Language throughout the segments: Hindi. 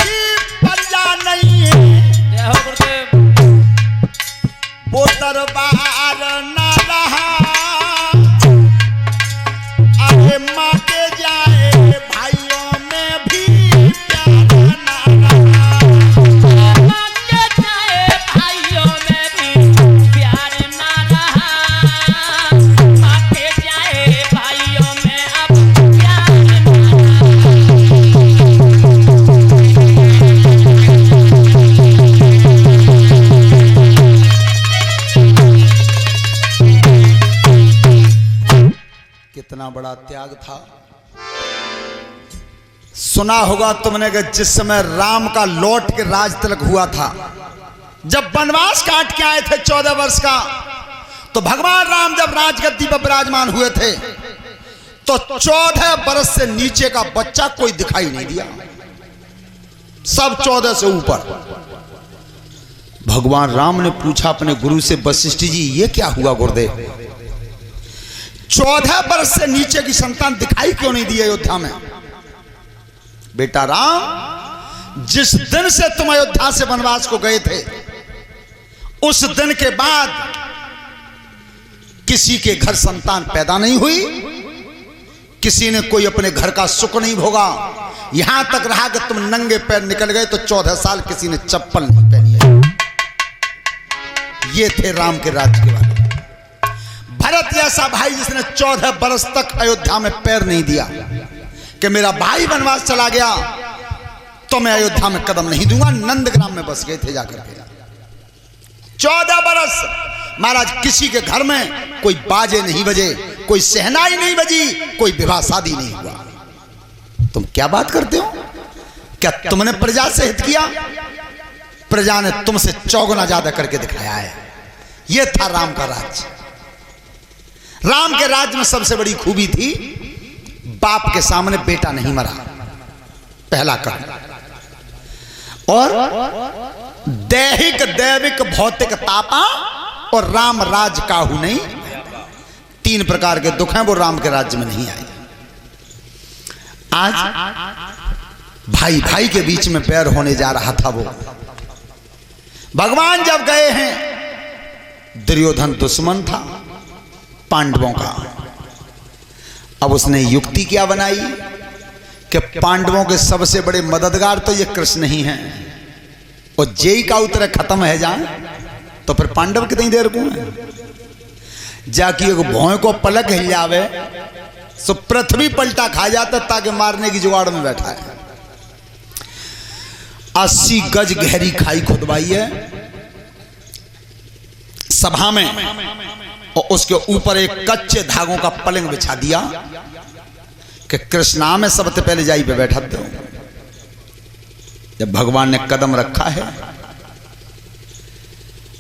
की प्रजा नहीं है, वो दरबार ना रहा। आगे माँ के जाए भाइयों में भी प्यार ना रहा। माँ के जाए भाइयों में भी प्यार ना रहा। माँ के जाए भाइयों में अब प्यार ना कितना बड़ा त्याग था। सुना होगा तुमने कि जिस समय राम का लौट के राज तिलक हुआ था, जब वनवास काट के आए थे 14 वर्ष का, तो भगवान राम जब राजगद्दी पर विराजमान हुए थे तो 14 वर्ष से नीचे का बच्चा कोई दिखाई नहीं दिया, सब 14 से ऊपर। भगवान राम ने पूछा अपने गुरु से, वशिष्ठ जी ये क्या हुआ गुरुदेव, 14 वर्ष से नीचे की संतान दिखाई क्यों नहीं दी अयोध्या में? बेटा राम, जिस दिन से तुम अयोध्या से वनवास को गए थे, उस दिन के बाद किसी के घर संतान पैदा नहीं हुई, किसी ने कोई अपने घर का सुख नहीं भोगा। यहां तक रहा कि तुम नंगे पैर निकल गए तो 14 साल किसी ने चप्पल नहीं पहनी है। ये थे राम के राज्य के वाले। भरत जैसा भाई जिसने 14 बरस तक अयोध्या में पैर नहीं दिया कि मेरा भाई वनवास चला गया तो मैं अयोध्या में कदम नहीं दूंगा, नंदग्राम में बस गए थे जाकर के। 14 बरस महाराज किसी के घर में कोई बाजे नहीं बजे, कोई शहनाई नहीं बजी, कोई विवाह शादी नहीं हुआ। तुम क्या बात करते हो? क्या तुमने प्रजा से हित किया? प्रजा ने तुमसे चौगुना ज्यादा करके दिखाया है। यह था राम का राज्य। राम के राज्य में सबसे बड़ी खूबी थी, बाप के सामने बेटा नहीं मरा, पहला कर्म। और दैहिक दैविक भौतिक तापा और राम राज काहू नहीं। 3 प्रकार के दुख हैं, वो राम के राज्य में नहीं आए। आज भाई भाई के बीच में बैर होने जा रहा था। वो भगवान जब गए हैं, दुर्योधन दुश्मन था पांडवों का। अब उसने युक्ति क्या बनाई कि पांडवों के सबसे बड़े मददगार तो ये कृष्ण ही हैं, और जेई का उत्तर खत्म है जाए तो फिर पांडव कितनी देर को है। जाके एक भौं को पलक हिल जावे सो पृथ्वी पलटा खा जाता, ताकि मारने की जुगाड़ में बैठा है। 80 गज गहरी खाई खुदवाई है सभा में, और उसके ऊपर एक कच्चे धागों का पलंग बिछा दिया कि कृष्णा में सबसे पहले जाई पे बैठा दो। जब भगवान ने कदम रखा है,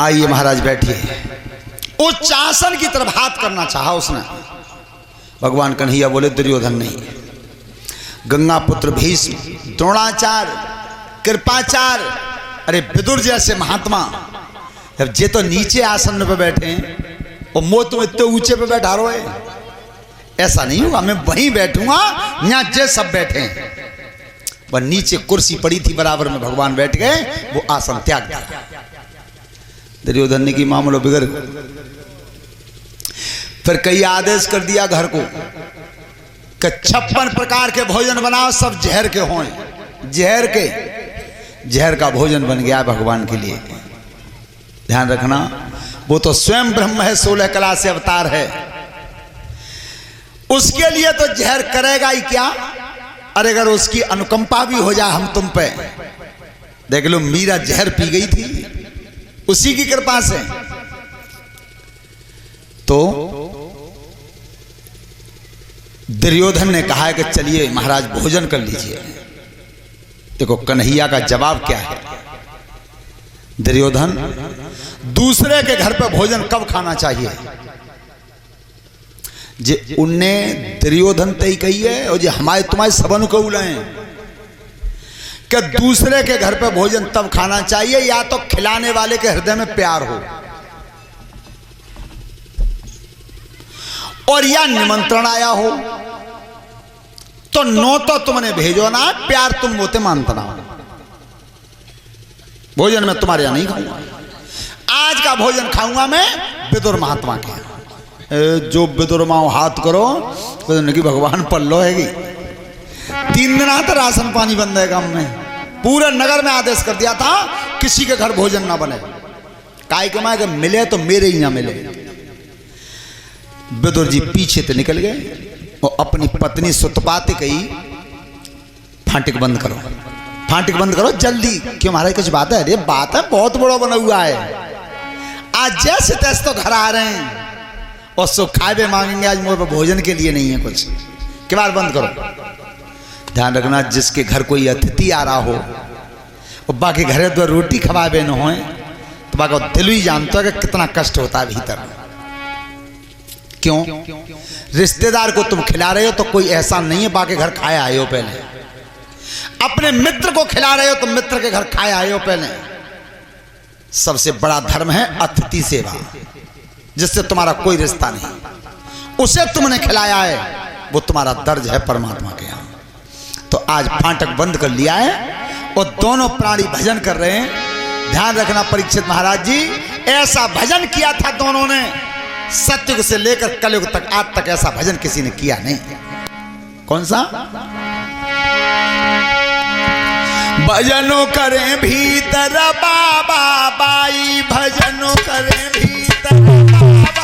आइए महाराज बैठिए, उच्च आसन की तरफ हाथ करना चाहा उसने। भगवान कन्हैया बोले दुर्योधन नहीं। गंगा पुत्र भीष्म, द्रोणाचार्य, कृपाचार्य, अरे विदुर जैसे महात्मा, जब जे तो नीचे आसन पे बैठे हैं और मोह तुम इतने ऊंचे पे बैठा रहो है, ऐसा नहीं होगा। मैं वहीं बैठूंगा यहाँ जे सब बैठे हैं। वह नीचे कुर्सी पड़ी थी बराबर में, भगवान बैठ गए, वो आसन त्याग दिया। दुर्योधन ने की मामलो बिगड़, फिर कई आदेश कर दिया घर को कि 56 प्रकार के भोजन बनाओ, सब जहर के हों। जहर का भोजन बन गया भगवान के लिए। ध्यान रखना, वो तो स्वयं ब्रह्म है, 16 कला से अवतार है, उसके लिए तो जहर करेगा ही क्या। अरे अगर उसकी अनुकंपा भी हो जाए हम तुम पे, देख लो मीरा जहर पी गई थी उसी की कृपा से। तो दुर्योधन ने कहा कि चलिए महाराज भोजन कर लीजिए। देखो कन्हैया का जवाब क्या है। दुर्योधन, दूसरे के घर पर भोजन कब खाना चाहिए? जे उनने दुर्योधन तय कही है, और जे हमारे तुम्हारे सबन को उलाए कि दूसरे के घर पर भोजन तब खाना चाहिए या तो खिलाने वाले के हृदय में प्यार हो, और या निमंत्रण आया हो। तो नो तो तुमने भेजो ना, प्यार तुम मोते मानता ना। भोजन मैं तुम्हारे यहाँ नहीं खाऊंगा। आज का भोजन खाऊंगा मैं विदुर महात्मा के यहाँ। जो विदुर माओ हाथ करो कि भगवान पल्लो हैगी। 3 दिन आता राशन पानी बंद है गांव में। पूरे नगर में आदेश कर दिया था किसी के घर भोजन ना बने। काय के माए मिले तो मेरे ही ना मिले। विदुर जी पीछे तो निकल गए और अपनी पत्नी सुतपाते कही फांटिक बंद करो, फांटिक बंद करो जल्दी। क्यों महाराज कुछ बात है? अरे बात है बहुत बड़ा बना हुआ है। आज जैसे तैसे तो घर आ रहे हैं और सो खाए मांगेंगे। आज मोर पर भोजन के लिए नहीं है कुछ। किवाड़ बंद करो। ध्यान रखना जिसके घर कोई अतिथि आ रहा हो और बाकी घरे तो रोटी खवाबे न हो तो बाकी दिल ही जानता है कि कितना कष्ट होता है भीतर। क्यों? रिश्तेदार को तुम खिला रहे हो तो कोई एहसान नहीं है बाकी घर खाए आए हो पहले। अपने मित्र को खिला रहे हो तो मित्र के घर खाए आए हो पहले। सबसे बड़ा धर्म है अतिथि सेवा, जिससे तुम्हारा कोई रिश्ता नहीं, उसे तुमने खिलाया है, वो तुम्हारा दर्ज है परमात्मा के यहाँ। तो आज फाटक बंद कर लिया है और दोनों प्राणी भजन कर रहे हैं। ध्यान रखना परीक्षित महाराज जी, ऐसा भजन किया था दोनों ने, सतयुग से लेकर कलयुग तक आज तक ऐसा भजन किसी ने किया नहीं। कौन सा? भजनों करें भीतर बाबा बाई, भजनों करें भीतर बाबा,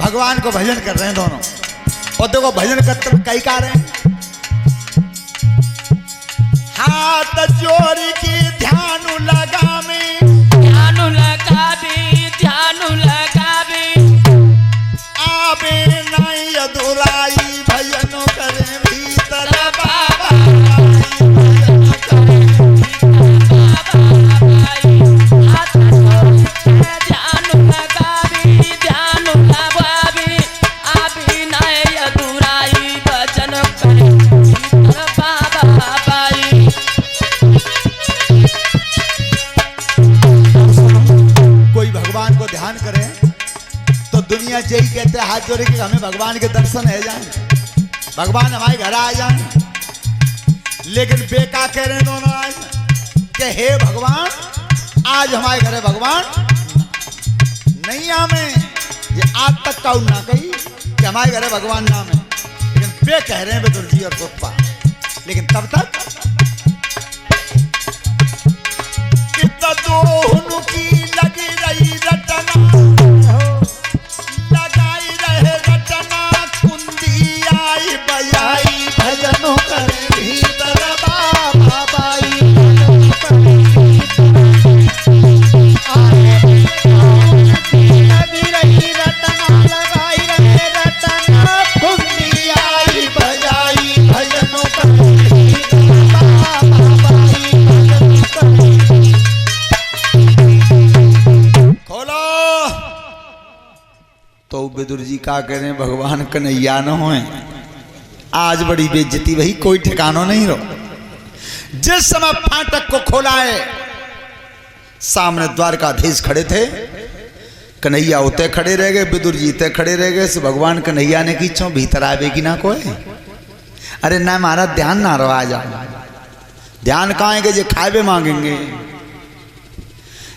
भगवान को भजन कर रहे हैं दोनों। और देखो भजन करते कई का रहे हैं, हाथ जोड़ के ध्यान लगा में, ध्यान लगा भी, ध्यान लगा भी, आबे नहीं अधुराई, भजनों करें भीतर बाबा, भजन करे हाथ जोड़ ध्यान लगा भी, ध्यान लगा भी, अभी नहीं अधूराई, भजन करे भीतर बाबा बाई। कोई भगवान को ध्यान करे तो दुनिया यही कहते हैं हाथ जोड़े कि हमें भगवान के दर्शन है जाए, भगवान हमारे घर आ जाए। लेकिन बेका कह रहे हैं दोनों आज कि हे भगवान आज हमारे घर है भगवान नहीं आमे। ये आज तक का ना कही कि हमारे घर है भगवान नाम है, लेकिन बे कह रहे हैं विदुर जी और सुतपा। लेकिन तब तक दोनों की लगी रही रटना, लगाई रहे रटना, कुंदी आई बजाई, भजनों करे भीतर बाबा बाई, लगी रही रटना, लगाई रहे रटना, कुंदी आई बजाई, भजनों करे भीतर बाबा बाई, भजनों करे। खोलो तो विदुर जी का कह रहे हैं भगवान कन्हैया न होए। आज बड़ी बेइज्जती वही, कोई ठिकानो नहीं रहो। जिस समय फाटक को खोला है सामने द्वारकाधीश खड़े थे, कन्हैया उते खड़े रह गए, विदुर जी ते खड़े रह गए। भगवान कन्हैया ने की चो भीतर आवे कि ना कोई? अरे ना हमारा ध्यान ना रहो, आ जाओ। ध्यान कहाँ है जे खाए मांगेंगे।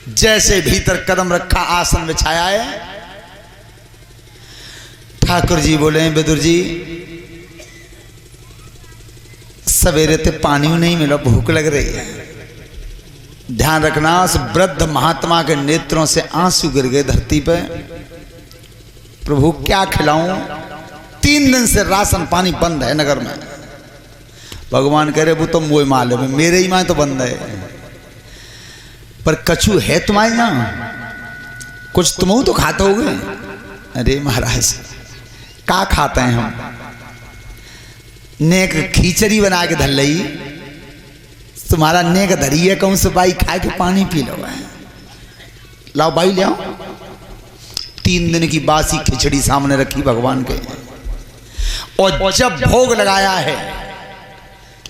जैसे भीतर कदम रखा आसन बिछाया है, ठाकुर जी बोले विदुर जी सवेरे ते पानी नहीं मिला, भूख लग रही है। ध्यान रखना उस वृद्ध महात्मा के नेत्रों से आंसू गिर गए धरती पे प्रभु क्या खिलाऊं, 3 दिन से राशन पानी बंद है नगर में। भगवान कह रहे वो तो मोह मालूम है, मेरे ही माँ तो बंद है, पर कछु है तुम्हारे यहाँ, कुछ तुम तो खाते होगे। अरे महाराज क्या खाते हैं हम, नेक खिचड़ी बना के धर लई, तुम्हारा नेक धरी है कौन से भाई, खा के पानी पी लो। लाओ भाई ले आओ। 3 दिन की बासी खिचड़ी सामने रखी भगवान के, और जब भोग लगाया है,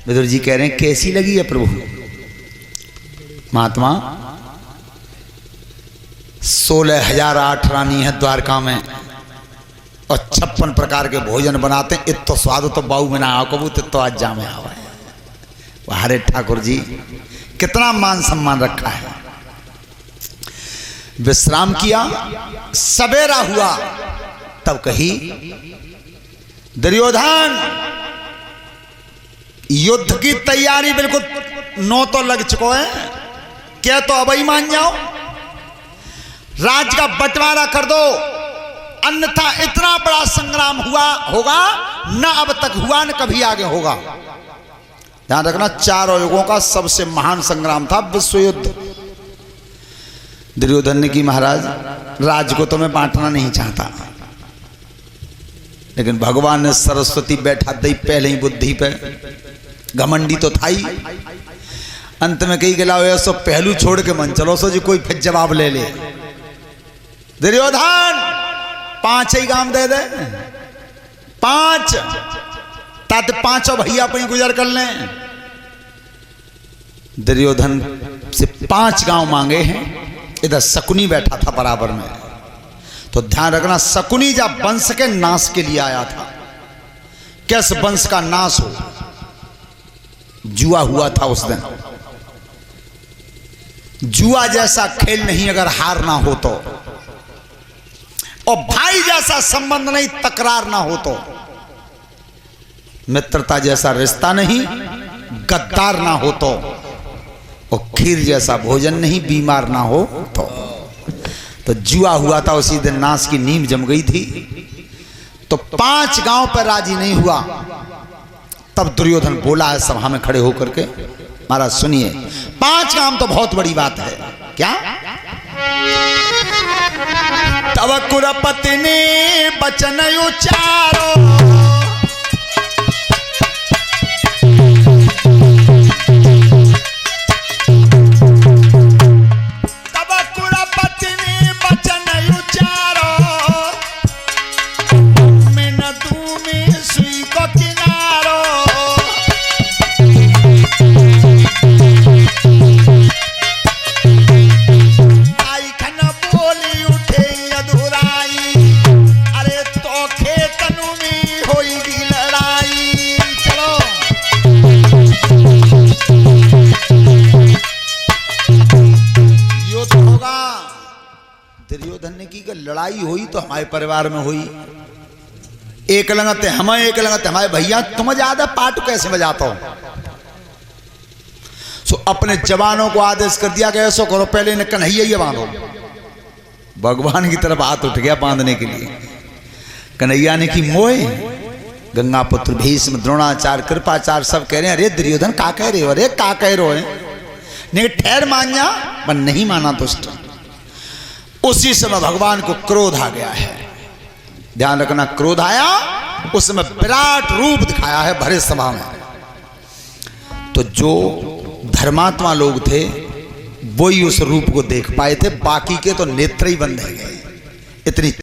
विदुर जी कह रहे हैं कैसी लगी है प्रभु। महात्मा 16,008 रानी है द्वारका में, और 56 प्रकार के भोजन बनाते हैं। इतो स्वाद तो बाऊ में ना आओ कबू, तो आज जा में आओ। हरे ठाकुर जी कितना मान सम्मान रखा है। विश्राम किया, सवेरा हुआ, तब कही दुर्योधन युद्ध की तैयारी बिल्कुल 9 तो लग चुको है, क्या तो अब ही मान जाओ, राज का बंटवारा कर दो, अन्यथा इतना बड़ा संग्राम हुआ होगा ना अब तक हुआ न कभी आगे होगा। ध्यान रखना, 4 युगों का सबसे महान संग्राम था विश्व युद्ध। दुर्योधन ने की महाराज राज को तो मैं बांटना नहीं चाहता, लेकिन भगवान ने सरस्वती बैठा दी पहले ही बुद्धि पे, घमंडी तो था ही। अंत में कही गलाओ ऐसो पहलू छोड़ के मन चलो सो जी कोई फिर जवाब ले ले। दुर्योधन 5 ही काम दे दे, 5 ताकि 5 भैया पर गुजर कर लें। दुर्योधन से 5 गांव मांगे हैं। इधर शकुनी बैठा था बराबर में, तो ध्यान रखना शकुनी जब वंश के नाश के लिए आया था, कैसे वंश का नाश हो, जुआ हुआ था उस दिन। जुआ जैसा खेल नहीं अगर हार ना हो तो, और भाई जैसा संबंध नहीं तकरार ना हो तो, मित्रता जैसा रिश्ता नहीं गद्दार ना हो तो, और खीर जैसा भोजन नहीं बीमार ना हो तो जुआ हुआ था। उसी दिन नाश की नींव जम गई थी, तो 5 गांव पर राजी नहीं हुआ। तब दुर्योधन बोला है सभा में खड़े होकर के, महाराज सुनिए, 5 गांव तो बहुत बड़ी बात है। क्या? तब कुरपति ने बचन उचारो, लड़ाई हुई तो हमारे परिवार में हुई, एक लगत है हमें, एक लगत है हमारे भैया, तुम ज्यादा पाठ कैसे बजाता हो। सो अपने जवानों को आदेश कर दिया कि ऐसा करो, पहले ने कन्हैया ही बांधो। भगवान की तरफ हाथ उठ गया बांधने के लिए, कन्हैया ने की मोए, गंगा पुत्र भीष्म द्रोणाचार्य कृपाचार्य सब कह रहे हैं अरे दुर्योधन का कह रहे हो, अरे का कह रहे हो, नहीं ठहर मान जा, पर नहीं माना दुष्ट। उसी समय भगवान को क्रोध आ गया है। ध्यान रखना, क्रोध आया उस समय विराट रूप दिखाया है भरे सभा में। तो जो धर्मात्मा लोग थे वही उस रूप को देख पाए थे, बाकी के तो नेत्र ही बंद रह गए। इतनी